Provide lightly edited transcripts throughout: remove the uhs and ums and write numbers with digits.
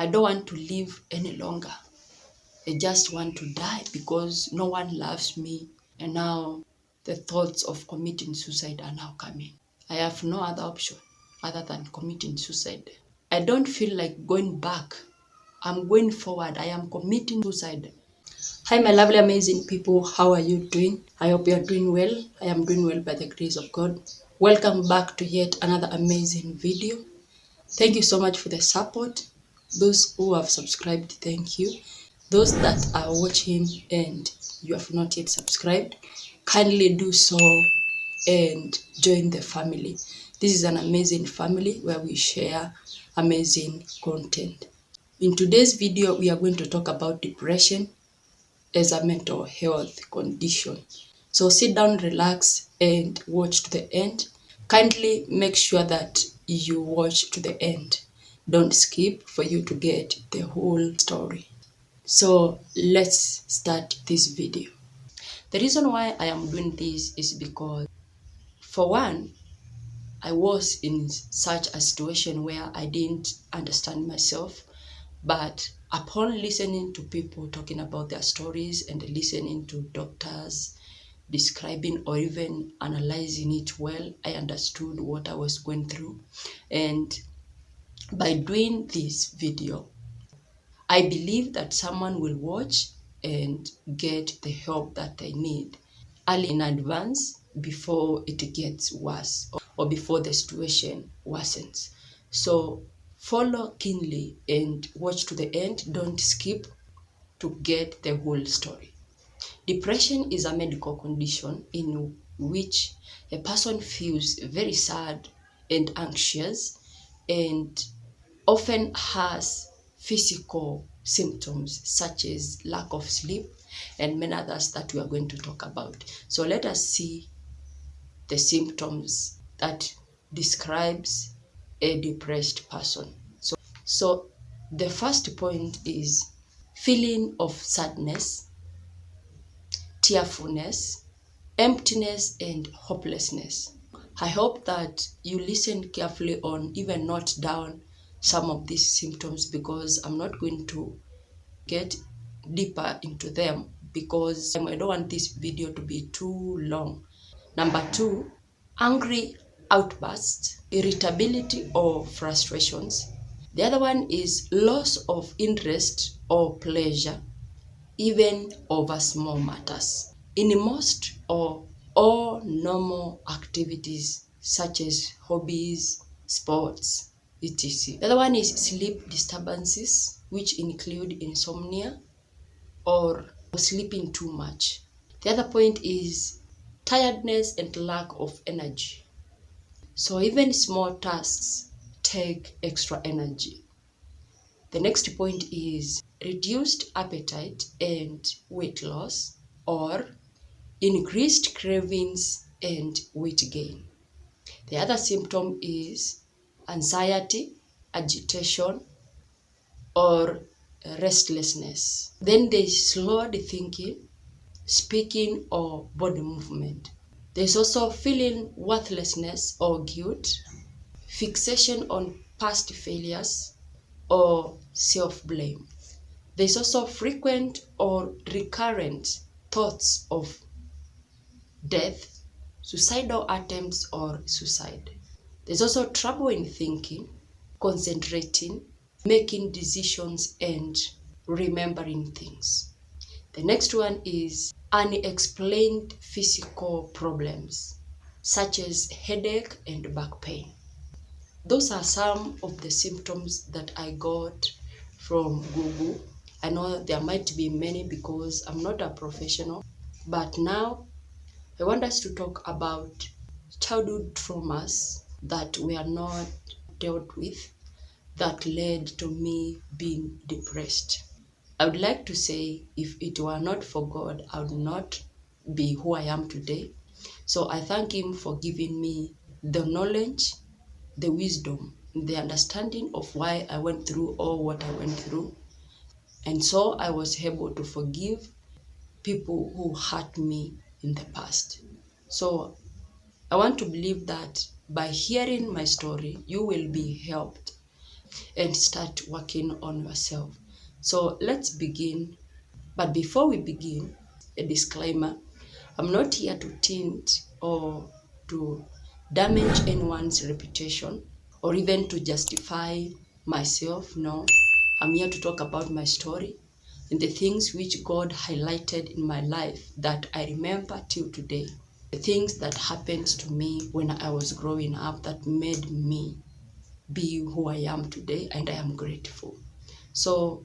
I don't want to live any longer. I just want to die because no one loves me. And now the thoughts of committing suicide are now coming. I have no other option other than committing suicide. I don't feel like going back. I'm going forward. I am committing suicide. Hi, my lovely, amazing people. How are you doing? I hope you are doing well. I am doing well by the grace of God. Welcome back to yet another amazing video. Thank you so much for the support. Those who have subscribed, thank you. Those that are watching and you have not yet subscribed, kindly do so and join the family. This is an amazing family where we share amazing content. In today's video, we are going to talk about depression as a mental health condition. So sit down, relax, and watch to the end. Kindly make sure that you watch to the end. Don't skip for you to get the whole story. So let's start this video. The reason why I am doing this is because, for one, I was in such a situation where I didn't understand myself, but upon listening to people talking about their stories and listening to doctors describing or even analyzing it well, I understood what I was going through. And by doing this video, I believe that someone will watch and get the help that they need early in advance before it gets worse or before the situation worsens. So follow keenly and watch to the end. Don't skip to get the whole story. Depression is a medical condition in which a person feels very sad and anxious and often has physical symptoms such as lack of sleep and many others that we are going to talk about. So let us see the symptoms that describes a depressed person. So the first point is feeling of sadness, tearfulness, emptiness, and hopelessness. I hope that you listen carefully on, even note down some of these symptoms, because I'm not going to get deeper into them because I don't want this video to be too long. Number two, angry outbursts, irritability or frustrations. The other one is loss of interest or pleasure, even over small matters, in most or all normal activities such as hobbies, sports, etc. The other one is sleep disturbances, which include insomnia or sleeping too much. The other point is tiredness and lack of energy. So even small tasks take extra energy. The next point is reduced appetite and weight loss, or increased cravings and weight gain. The other symptom is anxiety, agitation, or restlessness. Then there's slowed thinking, speaking, or body movement. There's also feeling worthlessness or guilt, fixation on past failures, or self-blame. There's also frequent or recurrent thoughts of death, suicidal attempts, or suicide. There's also trouble in thinking, concentrating, making decisions, and remembering things. The next one is unexplained physical problems, such as headache and back pain. Those are some of the symptoms that I got from Google. I know there might be many because I'm not a professional, but now I want us to talk about childhood traumas that were not dealt with that led to me being depressed. I would like to say, if it were not for God, I would not be who I am today. So I thank Him for giving me the knowledge, the wisdom, the understanding of why I went through all what I went through. And so I was able to forgive people who hurt me in the past. So I want to believe that by hearing my story, you will be helped. and start working on yourself. So let's begin. But before we begin, a disclaimer: I'm not here to taint or to damage anyone's reputation or even to justify myself. No, I'm here to talk about my story and the things which God highlighted in my life that I remember till today. The things that happened to me when I was growing up that made me be who I am today, and I am grateful. So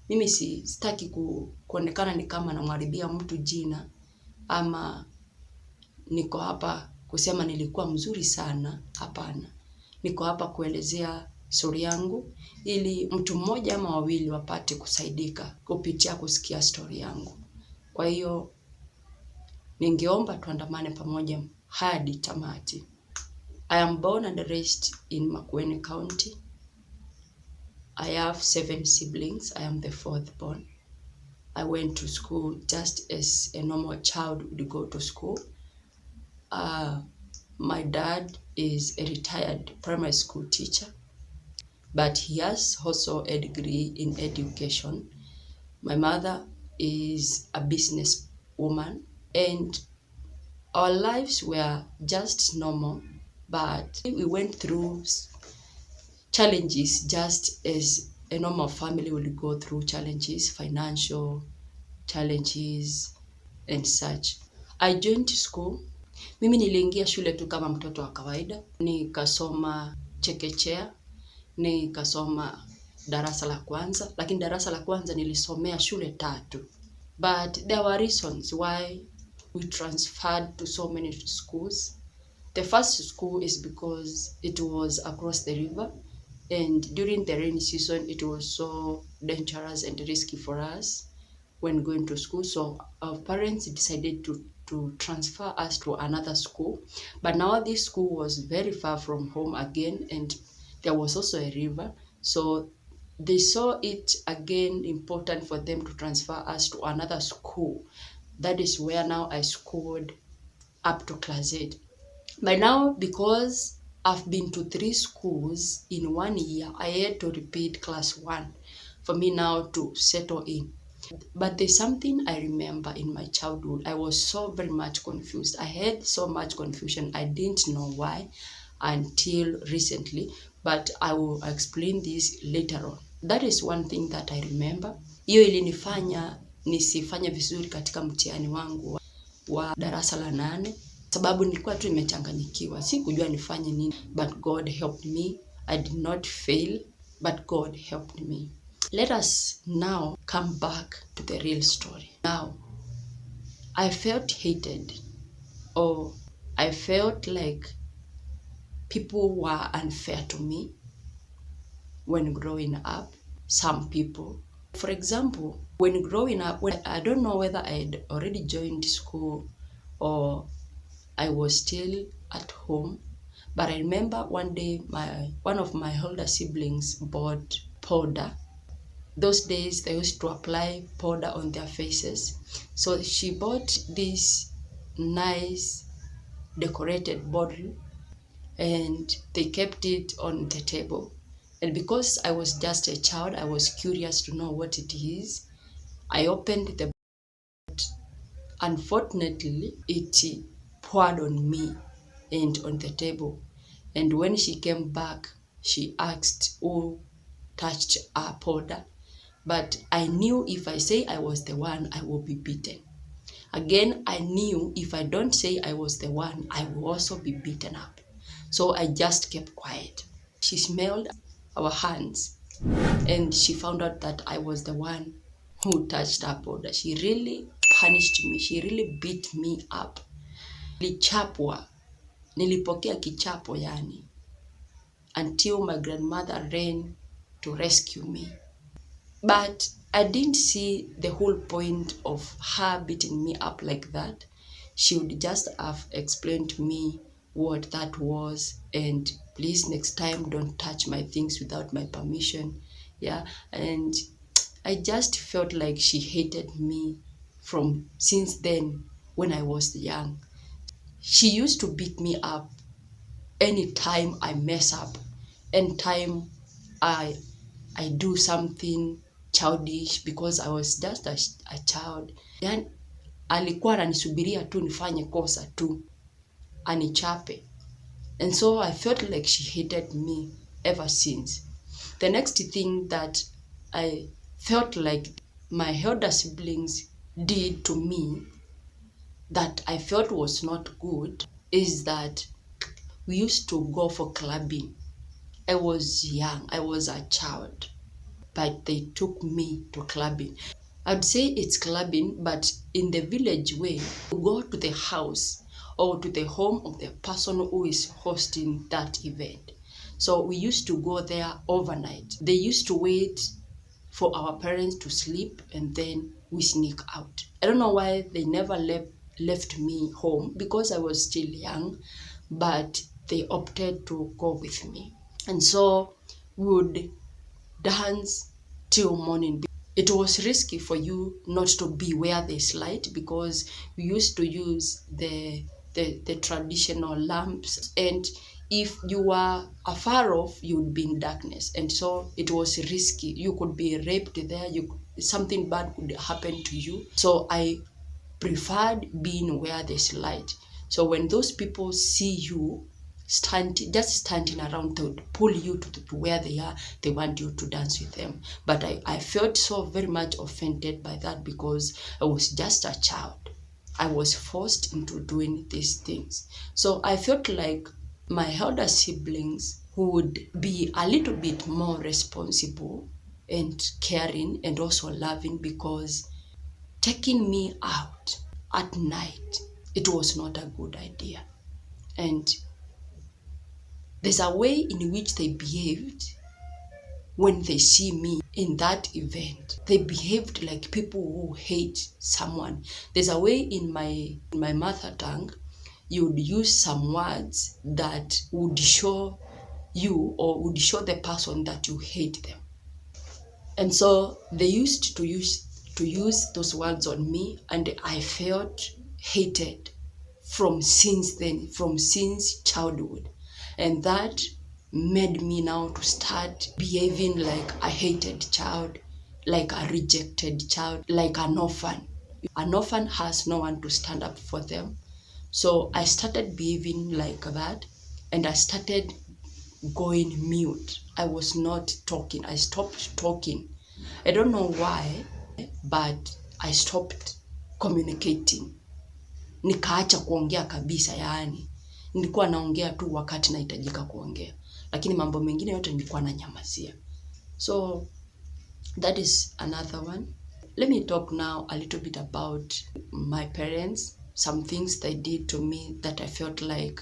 mimi sitaki kuonekana ni kama namharibia mtu jina ama niko hapa kusema nilikuwa mzuri sana. Hapana, niko hapa kuelezea story yangu ili mtu mmoja ama wawili wapate kusaidika kupitia kusikia story yangu. Kwa hiyo ningeomba tuandamane pamoja hadi tamati. I am born and raised in Makueni County. I have 7 siblings. I am the 4th born. I went to school just as a normal child would go to school. My dad is a retired primary school teacher, but he has also a degree in education. My mother is a business woman, and our lives were just normal, but we went through challenges just as a normal family would go through challenges, financial challenges and such. I joined school. Mimi niliingia shule tu kama mtoto wa kawaida. Nikasoma chekechea, nikasoma darasa la kwanza, lakini darasa la kwanza nilisomea shule 3. But there were reasons why we transferred to so many schools. The first school is because it was across the river, and during the rainy season it was so dangerous and risky for us when going to school. So our parents decided to transfer us to another school. But now this school was very far from home again, and there was also a river. So they saw it again important for them to transfer us to another school. That is where now I scored up to class 8. By now, because I've been to 3 schools in 1 year, I had to repeat class 1 for me now to settle in. But there's something I remember in my childhood. I was so very much confused. I had so much confusion. I didn't know why until recently, but I will explain this later on. That is one thing that I remember. Hiyo ilinifanya nisifanye vizuri katika mtihani wangu wa darasa la 8, sababu nilikuwa tu nimechanganyikiwa. Sikujua nifanye nini, but God helped me. I did not fail, but God helped me. Let us now come back to the real story. Now, I felt hated, or I felt like people were unfair to me when growing up. Some people, for example, when growing up, I don't know whether I had already joined school or I was still at home, but I remember one day one of my older siblings bought powder. Those days they used to apply powder on their faces. So she bought this nice decorated bottle and they kept it on the table. And because I was just a child, I was curious to know what it is. I opened the bottle. Unfortunately, it poured on me and on the table. And when she came back, she asked who touched her powder. But I knew if I say I was the one, I will be beaten. Again, I knew if I don't say I was the one, I will also be beaten up. So I just kept quiet. She smelled our hands and she found out that I was the one who touched her powder. She really punished me. She really beat me up. Nilichapwa. Nilipokea kichapo yani. Until my grandmother ran to rescue me. But I didn't see the whole point of her beating me up like that. She would just have explained to me what that was, and please next time don't touch my things without my permission. Yeah, and I just felt like she hated me from since then when I was young. She used to beat me up anytime I mess up, anytime I do something childish because I was just a child. Yani alikuwa ananisubiria tu nifanye kosa tu anichape. And so I felt like she hated me ever since. The next thing that I felt like my elder siblings did to me that I felt was not good is that we used to go for clubbing. I was young, I was a child, but they took me to clubbing. I'd say it's clubbing, but in the village way, you go to the house or to the home of the person who is hosting that event. So we used to go there overnight. They used to wait for our parents to sleep and then we sneak out. I don't know why they never left me home because I was still young, but they opted to go with me. And so we would dance till morning. It was risky for you not to be where there's light because we used to use the traditional lamps, and if you were afar off you would be in darkness, and so it was risky. You could be raped there, something bad could happen to you. So I preferred being where there's light. So when those people see you standing around, they would pull you to where they are. They want you to dance with them. But I felt so very much offended by that because I was just a child. I was forced into doing these things. So I felt like my elder siblings would be a little bit more responsible and caring and also loving, because taking me out at night, it was not a good idea. And there's a way in which they behaved when they see me in that event. They behaved like people who hate someone. There's a way in my mother tongue, you would use some words that would show you or would show the person that you hate them. And so they used to use those words on me, and I felt hated from since childhood. And that made me now to start behaving like a hated child, like a rejected child, like an orphan. An orphan has no one to stand up for them. So I started behaving like that, and I started going mute. I was not talking. I stopped talking. I don't know why, but I stopped communicating. Nikaacha kuongea kabisa yani. Nilikuwa naongea tu wakati nahitajika kuongea. Lakini mambo mengine yote nilikuwa nanyamazia. So that is another one. Let me talk now a little bit about my parents. Some things they did to me that I felt like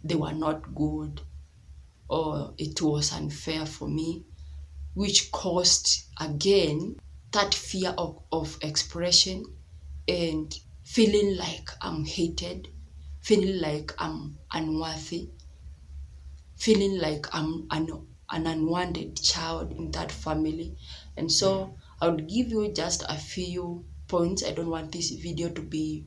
they were not good or it was unfair for me, which caused again that fear of expression and feeling like I'm hated, feeling like I'm unworthy, feeling like I'm an unwanted child in that family. And so I would give you just a few points. I don't want this video to be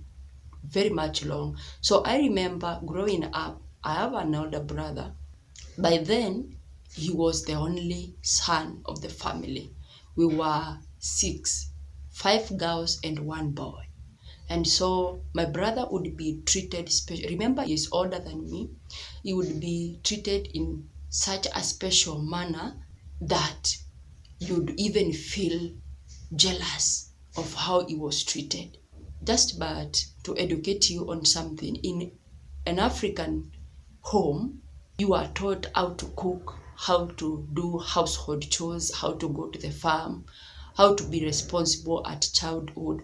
very much long. So I remember growing up, I have an older brother. By then, he was the only son of the family. We were 6, 5 girls and 1 boy. And so my brother would be treated special. Remember, he's older than me. He would be treated in such a special manner that you'd even feel jealous of how he was treated. Just but to educate you on something, in an African home, you are taught how to cook, how to do household chores, how to go to the farm, how to be responsible at childhood.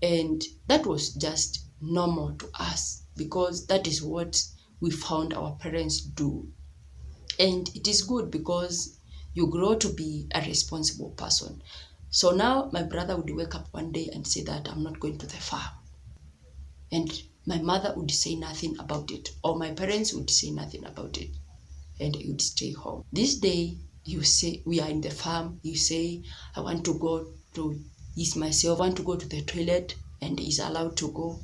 And that was just normal to us because that is what we found our parents do. And it is good because you grow to be a responsible person. So now my brother would wake up one day and say that I'm not going to the farm. And my mother would say nothing about it, or my parents would say nothing about it, and he would stay home. This day, you say, we are in the farm, you say, I want to go to ease myself, I want to go to the toilet, and he's allowed to go.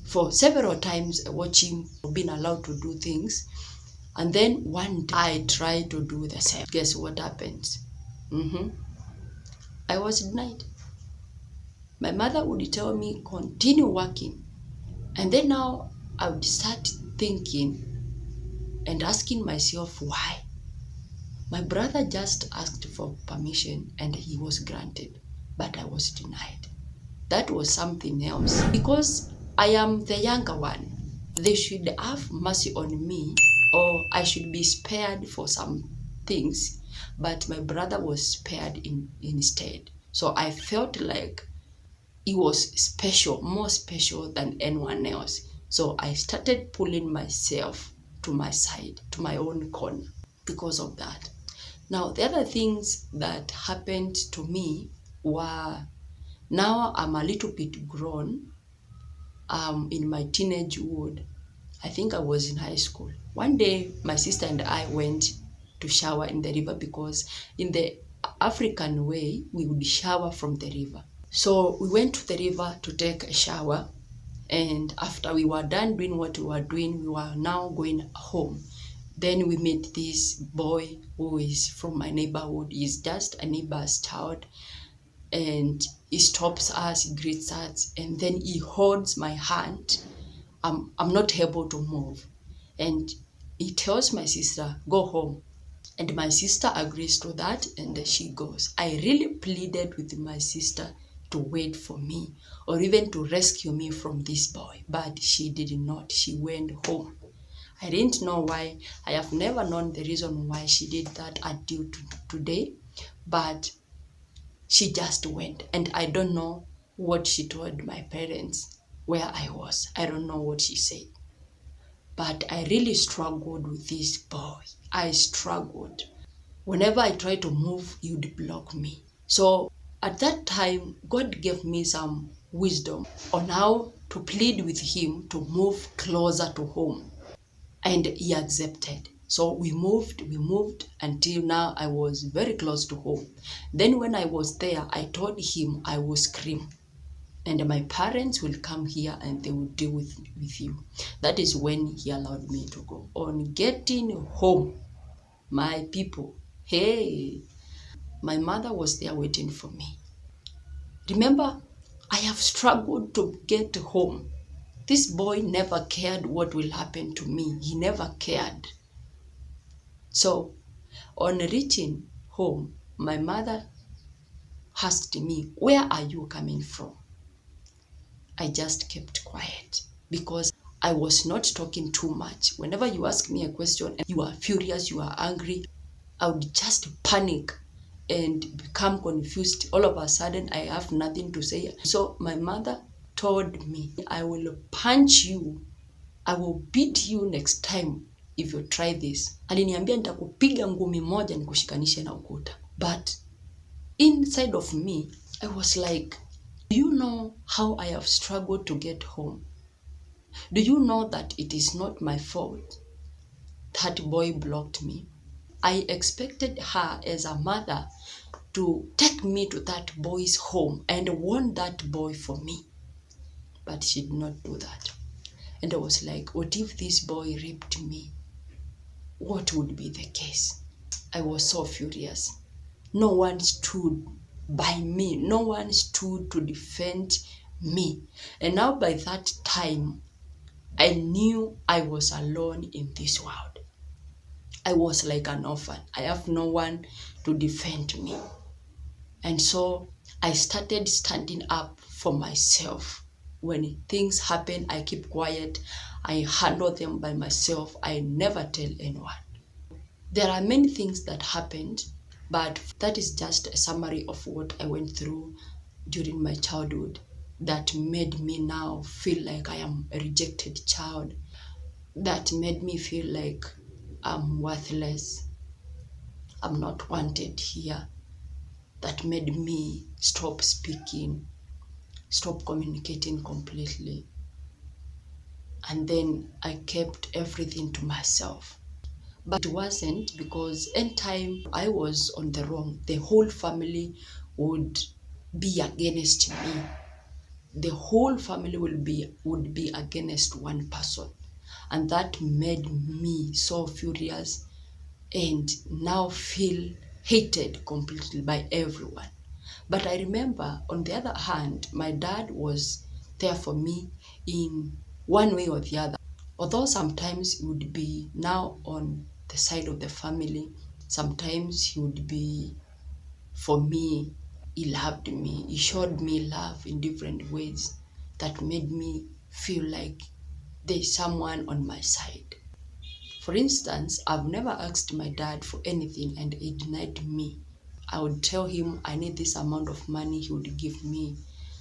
For several times, I watch him being allowed to do things. And then one day I tried to do the same. Guess what happens? I was denied. My mother would tell me, continue working. And then now I would start thinking and asking myself why. My brother just asked for permission and he was granted, but I was denied. That was something else. Because I am the younger one, they should have mercy on me, or I should be spared for some things, but my brother was spared instead. So I felt like he was special, more special than anyone else. So I started pulling myself to my side, to my own corner because of that. Now, the other things that happened to me were, now I'm a little bit grown, in my teenagehood. I think I was in high school. One day, my sister and I went to shower in the river because in the African way, we would shower from the river. So we went to the river to take a shower, and after we were done doing what we were doing, we were now going home. Then we met this boy who is from my neighborhood. He's just a neighbor's child, and he stops us, he greets us, and then he holds my hand. I'm not able to move, and he tells my sister, go home. And my sister agrees to that and she goes. I really pleaded with my sister to wait for me or even to rescue me from this boy, but she did not. She went home. I didn't know why. I have never known the reason why she did that until today, but she just went. And I don't know what she told my parents where I was. I don't know what she said. But I really struggled with this boy. I struggled. Whenever I tried to move, you'd block me. So at that time, God gave me some wisdom on how to plead with him to move closer to home. And he accepted. So we moved until now I was very close to home. Then when I was there, I told him I will scream. And my parents will come here and they will deal with you. That is when he allowed me to go. On getting home, my people, hey, my mother was there waiting for me. Remember, I have struggled to get home. This boy never cared what will happen to me. He never cared. So, on reaching home, my mother asked me, where are you coming from? I just kept quiet because I was not talking too much. Whenever you ask me a question and you are furious, you are angry, I would just panic and become confused. All of a sudden, I have nothing to say. So my mother told me, I will punch you. I will beat you next time if you try this. Aliniambia nitakupiga ngumi moja nikushikanishe na ukuta. But inside of me, I was like, do you know how I have struggled to get home? Do you know that it is not my fault that boy blocked me? I expected her as a mother to take me to that boy's home and warn that boy for me. But she did not do that. And I was like, what if this boy raped me? What would be the case? I was so furious. No one stood by me. No one stood to defend me. And now by that time, I knew I was alone in this world. I was like an orphan. I have no one to defend me. And so I started standing up for myself. When things happen, I keep quiet. I handle them by myself. I never tell anyone. There are many things that happened, but that is just a summary of what I went through during my childhood that made me now feel like I am a rejected child, that made me feel like I'm worthless, I'm not wanted here, that made me stop speaking, stop communicating completely. And then I kept everything to myself. But it wasn't, because anytime I was on the wrong, the whole family would be against me. The whole family would be against one person. And that made me so furious and now feel hated completely by everyone. But I remember, on the other hand, my dad was there for me in one way or the other. Although sometimes he would be now on the side of the family, sometimes he would be for me. He loved me. He showed me love in different ways that made me feel like there's someone on my side. For instance, I've never asked my dad for anything and he denied me. I would tell him I need this amount of money, he would give me.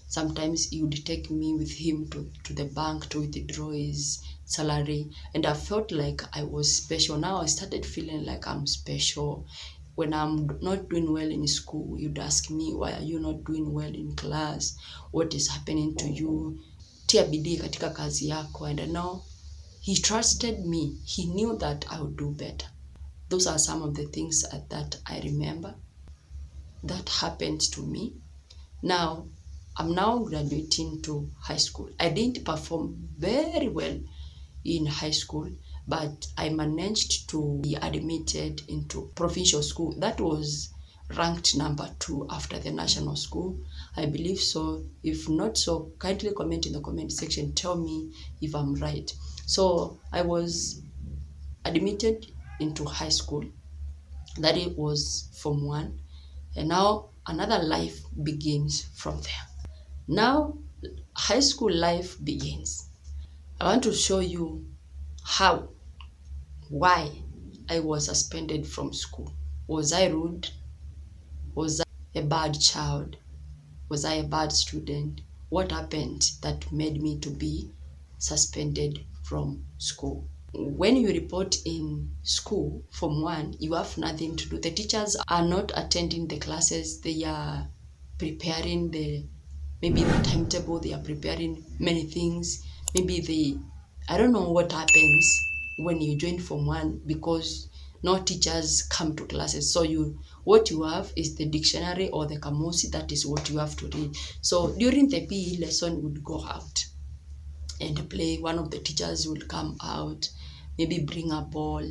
Sometimes he would take me with him to the bank to withdraw his salary. And I felt like I was special. Now I started feeling like I'm special. When I'm not doing well in school, you'd ask me, why are you not doing well in class? What is happening to you? Tia bidii katika kazi yako. And I know he trusted me. He knew that I would do better. Those are some of the things that I remember that happened to me. Now, I'm now graduating to high school. I didn't perform very well in high school, but I managed to be admitted into provincial school. That was ranked number 2 after the national school. I believe so. If not so, kindly comment in the comment section. Tell me if I'm right. So I was admitted into high school. That it was Form 1. And now another life begins from there. Now high school life begins. I want to show you why I was suspended from school. Was I rude? Was I a bad child? Was I a bad student? What happened that made me to be suspended from school? When you report in school, Form 1, you have nothing to do. The teachers are not attending the classes. They are preparing maybe the timetable. They are preparing many things. Maybe I don't know what happens when you join Form 1 because no teachers come to classes. So what you have is the dictionary or the kamusi. That is what you have to read. So during the PE lesson, would go out and play. One of the teachers will come out, maybe bring a ball,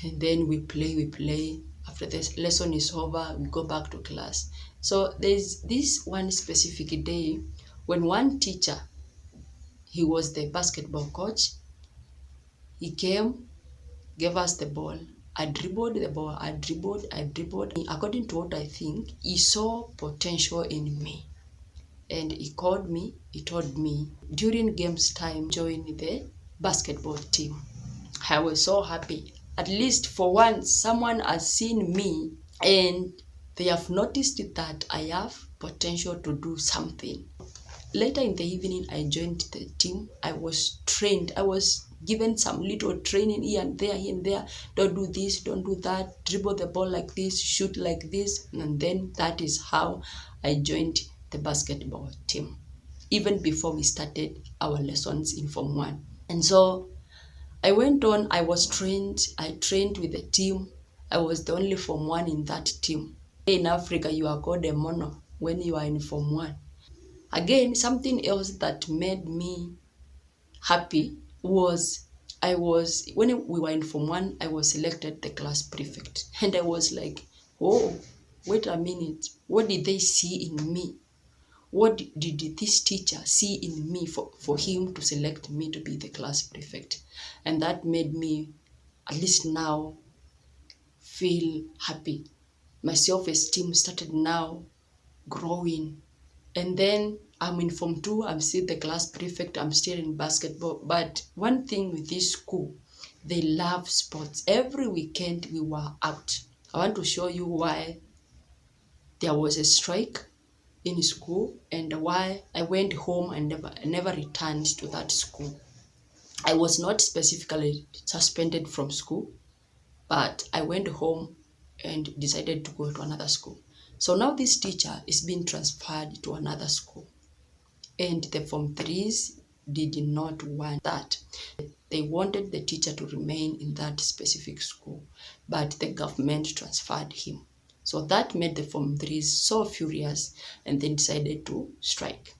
and then we play. After this lesson is over, we go back to class. So there's this one specific day when one teacher, he was the basketball coach, he came, gave us the ball. I dribbled the ball, I dribbled. According to what I think, he saw potential in me. And he called me, he told me, during games time, join the basketball team. I was so happy. At least for once, someone has seen me and they have noticed that I have potential to do something. Later in the evening, I joined the team. I was trained. I was given some little training here and there. Don't do this, don't do that. Dribble the ball like this, shoot like this. And then that is how I joined the basketball team, even before we started our lessons in Form 1. And so I went on. I trained with the team. I was the only Form 1 in that team. In Africa, you are called a mono when you are in Form 1. Again, something else that made me happy was when we were in Form 1, I was selected the class prefect. And I was like, oh, wait a minute. What did they see in me? What did this teacher see in me for him to select me to be the class prefect? And that made me, at least now, feel happy. My self-esteem started now growing. And then I'm in Form 2, I'm still the class prefect, I'm still in basketball. But one thing with this school, they love sports. Every weekend we were out. I want to show you why there was a strike in school and why I went home and never returned to that school. I was not specifically suspended from school, but I went home and decided to go to another school. So now this teacher is being transferred to another school. And the Form 3s did not want that. They wanted the teacher to remain in that specific school, but the government transferred him. So that made the Form 3s so furious and they decided to strike.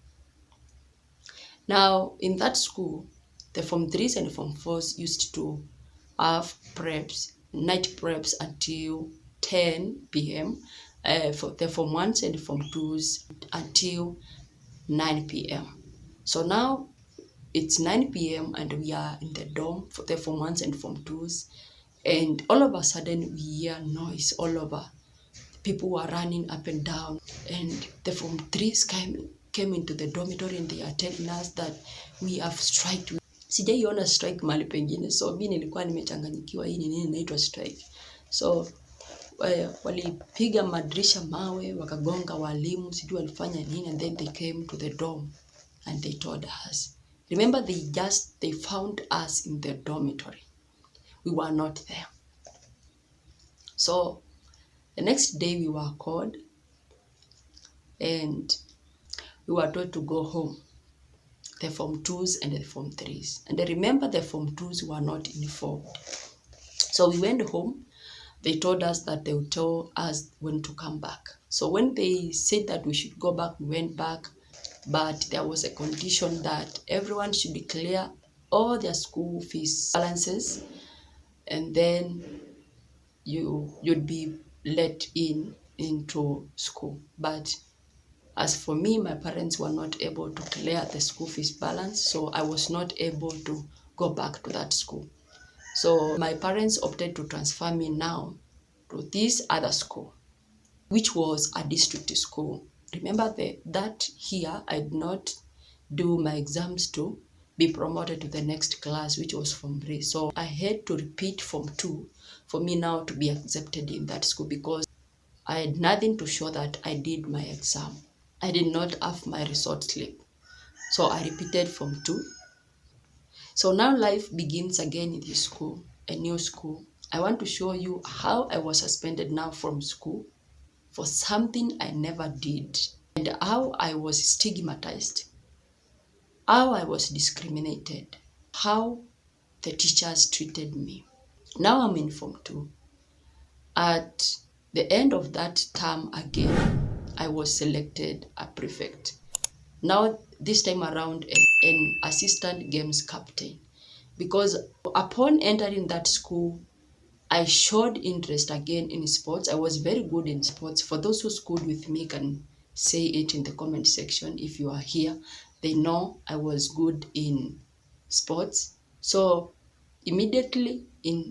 Now, in that school, The Form 3s and Form 4s used to have preps, night preps until 10 p.m. For the Form 1s and Form 2s until 9 p.m. So now it's 9 p.m. and we are in the dorm for the Form 1s and Form 2s. And all of a sudden we hear noise all over. People were running up and down. And the Form 3s came into the dormitory and they are telling us that we have strike. Sijaiona strike mahali pengine, so mi nilikuwa nimechanganyikiwa, hii ni nini inaitwa strike. So walipiga madirisha mawe, wakagonga walimu, sijui walifanya nini, and then they came to the dorm and they told us. Remember, they found us in the dormitory. We were not there. So the next day we were called and we were told to go home. The Form 2s and the Form 3s. And I remember the Form 2s were not informed. So we went home. They told us that they would tell us when to come back. So when they said that we should go back, we went back. But there was a condition that everyone should declare all their school fees balances, and then you'd be let into school. But as for me, my parents were not able to clear the school fees balance, so I was not able to go back to that school. So my parents opted to transfer me now to this other school, which was a district school. Remember that here I did not do my exams to be promoted to the next class, which was Form 3. So I had to repeat Form 2 for me now to be accepted in that school because I had nothing to show that I did my exam. I did not have my result slip. So I repeated Form 2. So now life begins again in this school, a new school. I want to show you how I was suspended now from school for something I never did, and how I was stigmatized, how I was discriminated, how the teachers treated me. Now I'm in Form 2. At the end of that term again, I was selected a prefect. Now this time around an assistant games captain, because upon entering that school, I showed interest again in sports. I was very good in sports. For those who schooled with me can say it in the comment section. If you are here, they know I was good in sports. So immediately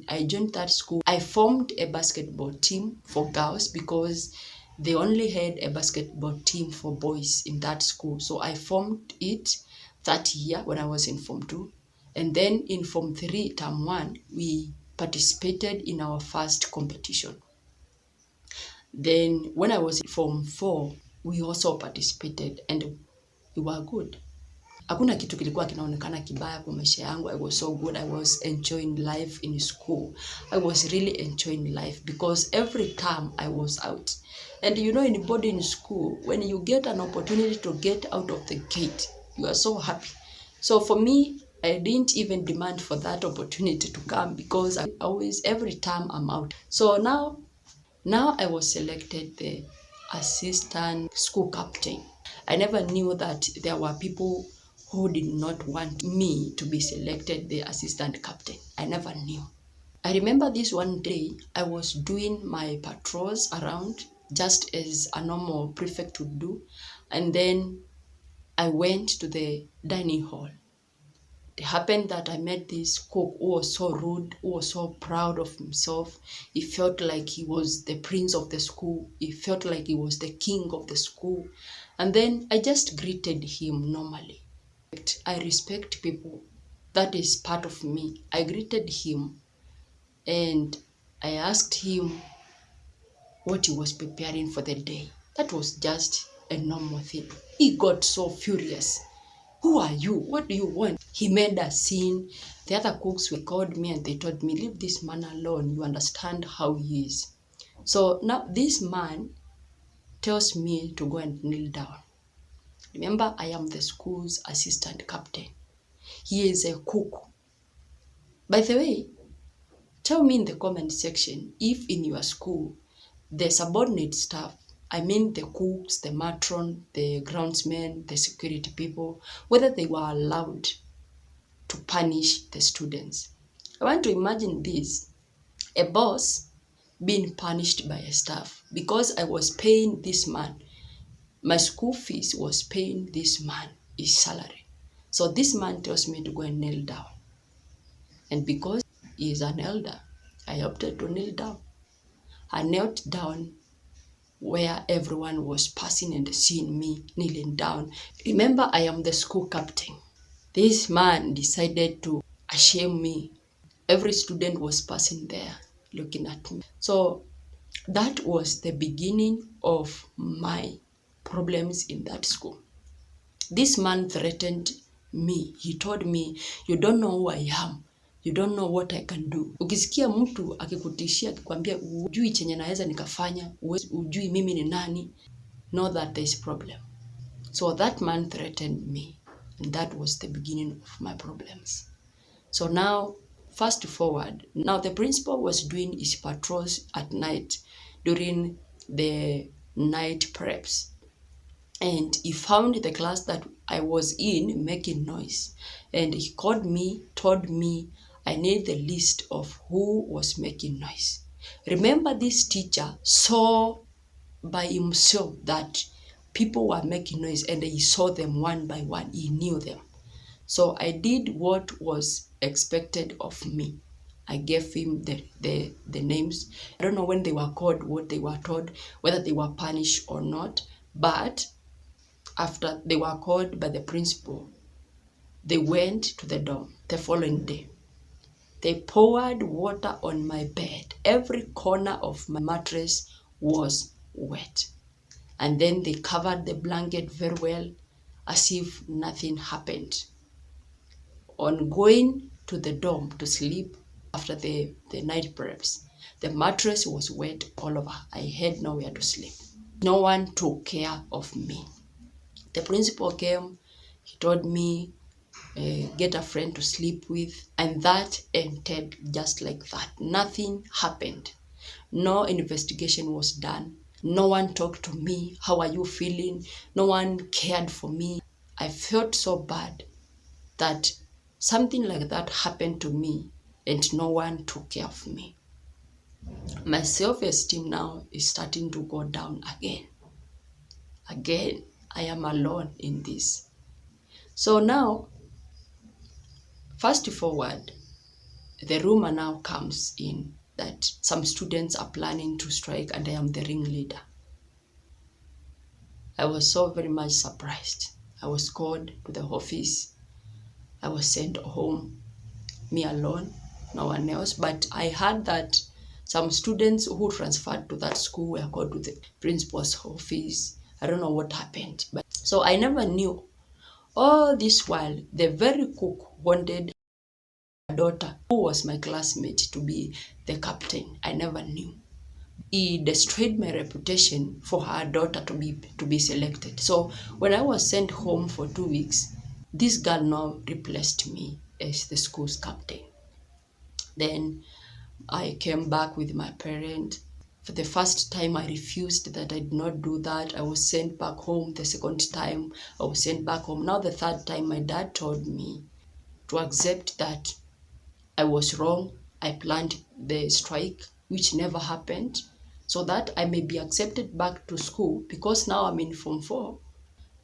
I joined that school. I formed a basketball team for girls because they only had a basketball team for boys in that school. So I formed it that year when I was in Form 2. And then in Form 3, Term 1, we participated in our first competition. Then when I was in Form 4, we also participated and we were good. Hakuna kitu kilikuwa kinaonekana kibaya kwa maisha yangu. I was so good. I was enjoying life in school. I was really enjoying life because every time I was out. And you know, in boarding school, when you get an opportunity to get out of the gate, you are so happy. So for me, I didn't even demand for that opportunity to come because I always, every time I'm out. So now I was selected the assistant school captain. I never knew that there were people who did not want me to be selected the assistant captain. I never knew. I remember this one day, I was doing my patrols around just as a normal prefect would do. And then I went to the dining hall. It happened that I met this cook who was so rude, who was so proud of himself. He felt like he was the prince of the school. He felt like he was the king of the school. And then I just greeted him normally. I respect people. That is part of me. I greeted him and I asked him what he was preparing for the day. That was just a normal thing. He got so furious. Who are you? What do you want? He made a scene. The other cooks called me and they told me, leave this man alone. You understand how he is. So now this man tells me to go and kneel down. Remember, I am the school's assistant captain. He is a cook. By the way, tell me in the comment section if in your school, the subordinate staff, I mean the cooks, the matron, the groundsmen, the security people, whether they were allowed to punish the students. I want to imagine this, a boss being punished by a staff because I was paying this man. My school fees was paying this man his salary. So this man tells me to go and kneel down. And because he is an elder, I opted to kneel down. I knelt down where everyone was passing and seeing me kneeling down. Remember, I am the school captain. This man decided to shame me. Every student was passing there looking at me. So that was the beginning of my problems in that school. This man threatened me. He told me, you don't know who I am. You don't know what I can do. Ukisikia mtu akikutishia akikwambia ujui chenye naweza nikafanya, ujui mimi ni nani, know that there is problem. So that man threatened me, and that was the beginning of my problems. So now, fast forward, now the principal was doing his patrols at night during the night preps. And he found the class that I was in making noise. And he called me, told me I need the list of who was making noise. Remember, this teacher saw by himself that people were making noise and he saw them one by one. He knew them. So I did what was expected of me. I gave him the names. I don't know when they were called, what they were told, whether they were punished or not. But after they were called by the principal, they went to the dorm the following day. They poured water on my bed. Every corner of my mattress was wet. And then they covered the blanket very well as if nothing happened. On going to the dorm to sleep after the night preps, the mattress was wet all over. I had nowhere to sleep. No one took care of me. The principal came, he told me, get a friend to sleep with, and that ended just like that. Nothing happened. No investigation was done. No one talked to me. How are you feeling? No one cared for me. I felt so bad that something like that happened to me and no one took care of me. My self-esteem now is starting to go down again. Again, I am alone in this. So now, fast forward, the rumor now comes in that some students are planning to strike and I am the ringleader. I was so very much surprised. I was called to the office. I was sent home, me alone, no one else. But I heard that some students who transferred to that school were called to the principal's office. I don't know what happened. But so I never knew. All this while, the very cook wanted her daughter, who was my classmate, to be the captain. I never knew. He destroyed my reputation for her daughter to be selected. So when I was sent home for 2 weeks, this girl now replaced me as the school's captain. Then I came back with my parent. For the first time, I refused that. I did not do that. I was sent back home. The second time, I was sent back home. Now the third time, my dad told me to accept that I was wrong. I planned the strike, which never happened, so that I may be accepted back to school, because now I'm in Form 4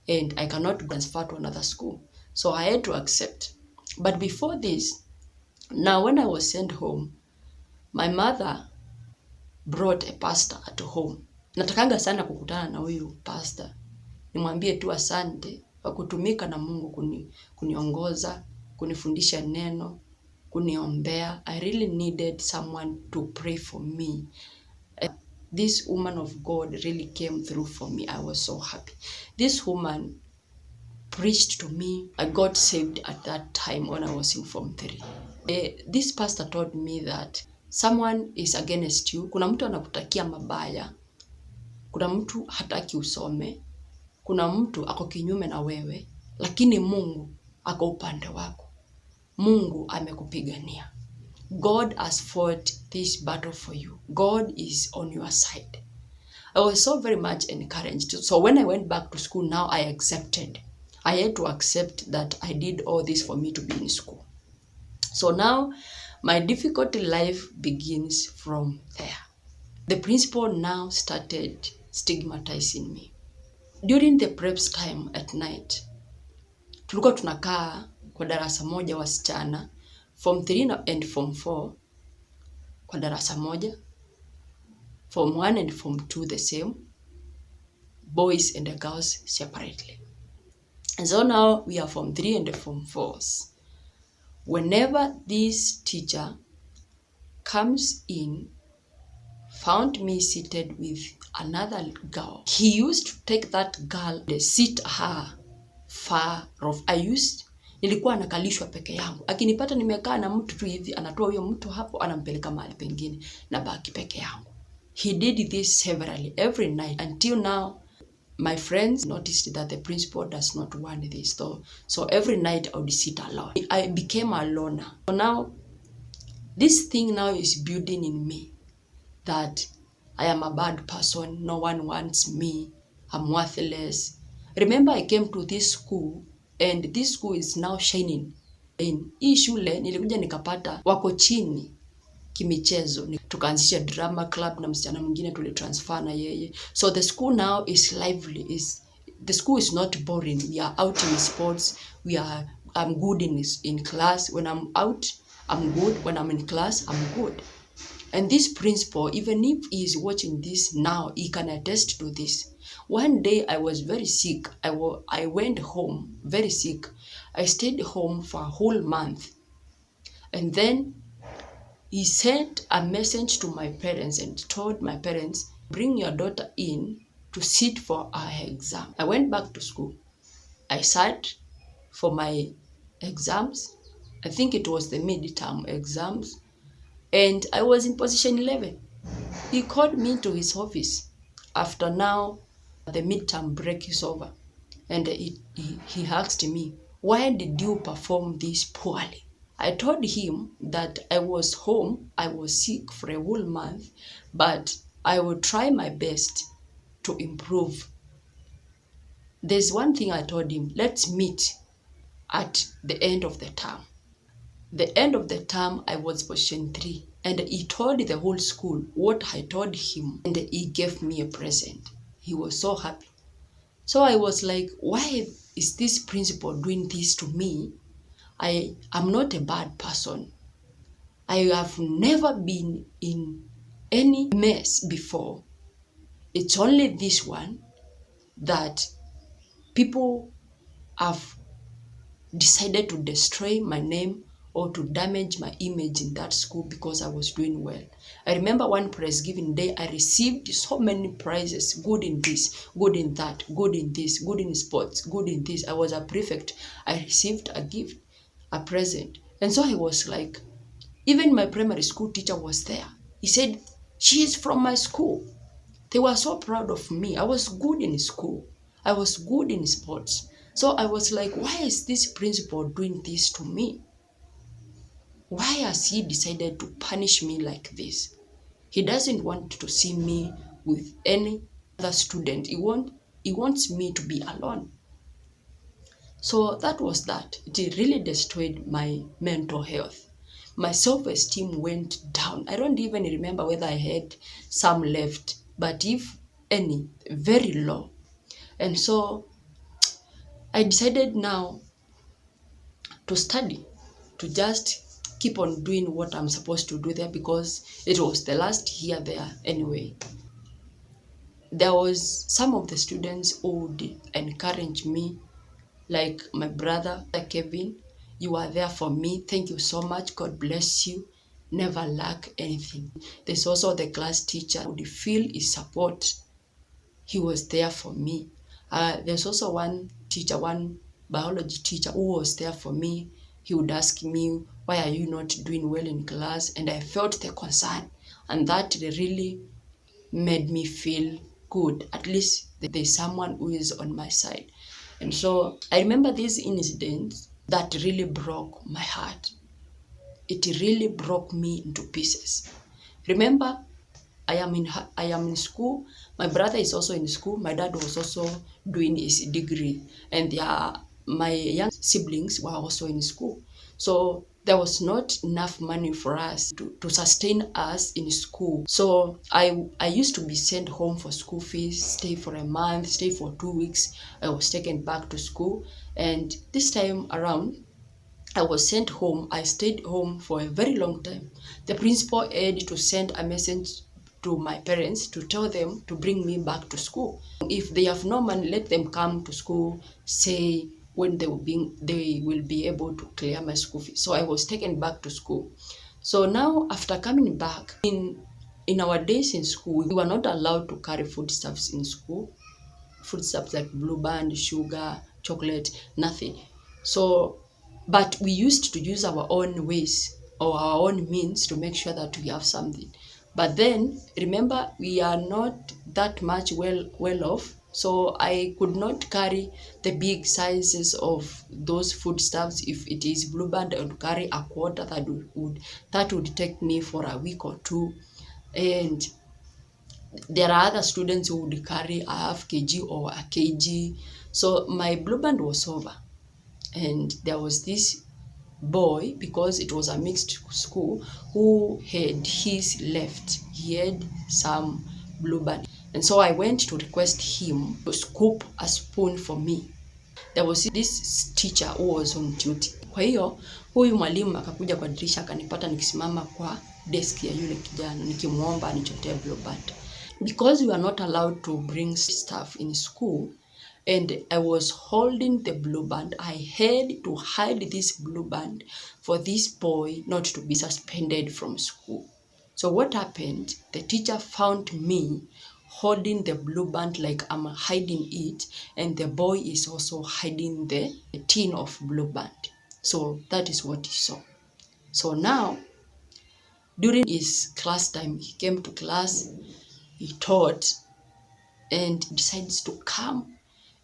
and I cannot transfer to another school. So I had to accept. But before this, now when I was sent home, my mother brought a pastor at home. Natakanga sana kukutana na huyu pastor. Nimwambie tu asante kwa kutumika na Mungu kuniongoza, kunifundisha neno, kuniombea. I really needed someone to pray for me. This woman of God really came through for me. I was so happy. This woman preached to me. I got saved at that time when I was in Form 3. This pastor told me that someone is against you. Kuna mtu anakutakia mabaya. Kuna mtu hataki usome. Kuna mtu ako kinyume na wewe. Lakini Mungu ako upande wako. Mungu amekupigania. God has fought this battle for you. God is on your side. I was so very much encouraged. So when I went back to school, now I accepted. I had to accept that I did all this for me to be in school. So now my difficult life begins from there. The principal now started stigmatizing me. During the preps time at night, tulikuwa tunakaa kwa darasa moja wasichana, form 3 and form 4 kwa darasa moja, form 1 and form 2 the same, boys and the girls separately. And so now we are form 3 and form 4s. Whenever this teacher comes in, found me seated with another girl, he used to take that girl and sit her far off. Nilikuwa anakalishwa peke yangu. Akinipata nimekaa na mtu tu hivi, anatoa huyo mtu hapo, anampeleka mahali pengine na baki peke yangu. He did this severally every night until now. My friends noticed that the principal does not want this, so every night I would sit alone. I became a loner. So now this thing now is building in me that I am a bad person, no one wants me, I'm worthless. Remember, I came to this school and this school is now shining. In hii shule nilikuja nikapata wako chini kimichezo, tukaanzisha drama club na msichana mwingine tulitransfer na yeye. So the school now is lively. The school is not boring. We are out in sports. I'm good in class. When I'm out, I'm good. When I'm in class, I'm good. And this principal, even if he is watching this now, he can attest to this. One day I was very sick. I went home very sick. I stayed home for a whole month. And then he sent a message to my parents and told my parents, bring your daughter in to sit for her exam. I went back to school. I sat for my exams. I think it was the midterm exams. And I was in position 11. He called me to his office after now the midterm break is over. And he asked me, why did you perform this poorly? I told him that I was home, I was sick for a whole month, but I will try my best to improve. There's one thing I told him, let's meet at the end of the term. The end of the term, I was position 3, and he told the whole school what I told him, and he gave me a present. He was so happy. So I was like, why is this principal doing this to me? I am not a bad person. I have never been in any mess before. It's only this one that people have decided to destroy my name or to damage my image in that school because I was doing well. I remember one prize giving day, I received so many prizes, good in this, good in that, good in this, good in sports, good in this. I was a prefect. I received a gift, a present. And so I was like, even my primary school teacher was there. He said, she is from my school. They were so proud of me. I was good in school. I was good in sports. So I was like, why is this principal doing this to me? Why has he decided to punish me like this? He doesn't want to see me with any other student. He wants me to be alone. So that was that. It really destroyed my mental health. My self-esteem went down. I don't even remember whether I had some left, but if any, very low. And so I decided now to study, to just keep on doing what I'm supposed to do there because it was the last year there anyway. There was some of the students who would encourage me, like my brother, Kevin. You are there for me. Thank you so much. God bless you. Never lack anything. There's also the class teacher who would feel his support. He was there for me. There's also one teacher, one biology teacher who was there for me. He would ask me, why are you not doing well in class? And I felt the concern. And that really made me feel good. At least there's someone who is on my side. And so I remember these incidents that really broke my heart. It really broke me into pieces. Remember, I am in school. My brother is also in school. My dad was also doing his degree. And my young siblings were also in school. So there was not enough money for us to sustain us in school. So I used to be sent home for school fees, stay for a month, stay for 2 weeks. I was taken back to school. And this time around, I was sent home. I stayed home for a very long time. The principal had to send a message to my parents to tell them to bring me back to school. If they have no money, let them come to school, say when they will be able to clear my school fees. So I was taken back to school. So now after coming back, in our days in school, we were not allowed to carry foodstuffs in school. Foodstuffs like blue band, sugar, chocolate, nothing. So, but we used to use our own ways or our own means to make sure that we have something. But then, remember, we are not that much well off. So I could not carry the big sizes of those foodstuffs. If it is blue band, I would carry a quarter that would take me for a week or two. And there are other students who would carry a half kg or a kg. So my blue band was over. And there was this boy, because it was a mixed school, who had his left. He had some blue band. And so I went to request him to scoop a spoon for me. There was this teacher who was on duty. Kwa hiyo, huyu mwalimu akakuja kwa dirisha akanipata nikisimama kwa desk ya yule kijana nikimuomba anichotee blue band. Because we were not allowed to bring stuff in school, and I was holding the blue band, I had to hide this blue band for this boy not to be suspended from school. So what happened? The teacher found me holding the blue band like I'm hiding it, and the boy is also hiding the tin of blue band. So that is what he saw. So now, during his class time, he came to class, he taught, and decides to come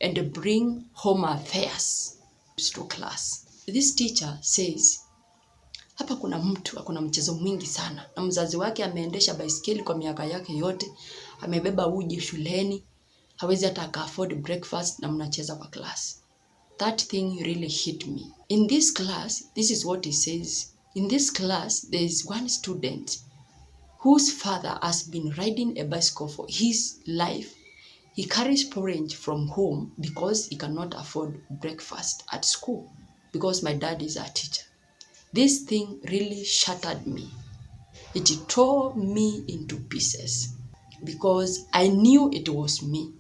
and bring home affairs to class. This teacher says, hapa kuna mchezo mwingi sana, na mzazi wake ameendesha baiskeli kwa miaka yake yote, amebeba uji shuleni, hawezi hata afford breakfast, na mnacheza kwa class. That thing really hit me. In this class, this is what he says. In this class, there is one student whose father has been riding a bicycle for his life. He carries porridge from home because he cannot afford breakfast at school, because my dad is a teacher. This thing really shattered me. It tore me into pieces because I knew it was me.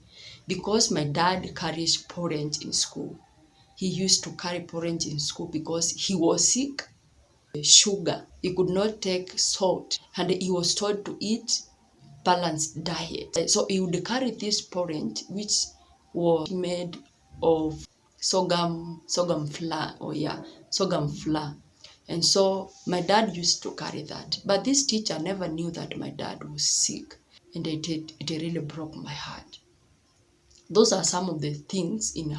Because my dad carries porridge in school. He used to carry porridge in school because he was sick. Sugar, he could not take salt, and he was told to eat balanced diet. So he would carry this porridge, which was made of sorghum flour. And so my dad used to carry that. But this teacher never knew that my dad was sick. And it really broke my heart. Those are some of the things in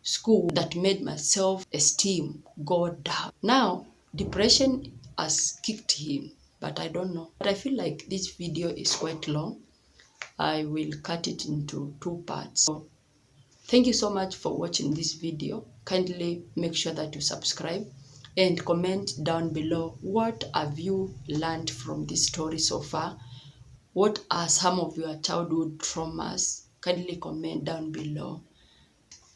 school that made my self-esteem go down. Now, depression has kicked in, but I don't know. But I feel like this video is quite long. I will cut it into 2 parts. So, thank you so much for watching this video. Kindly make sure that you subscribe and comment down below, what have you learned from this story so far? What are some of your childhood traumas? Kindly comment down below.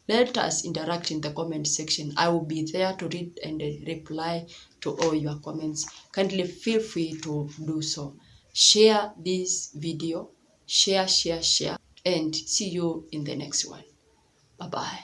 Let us interact in the comment section. I will be there to read and reply to all your comments. Kindly feel free to do so. Share this video. Share, and see you in the next one. Bye-bye.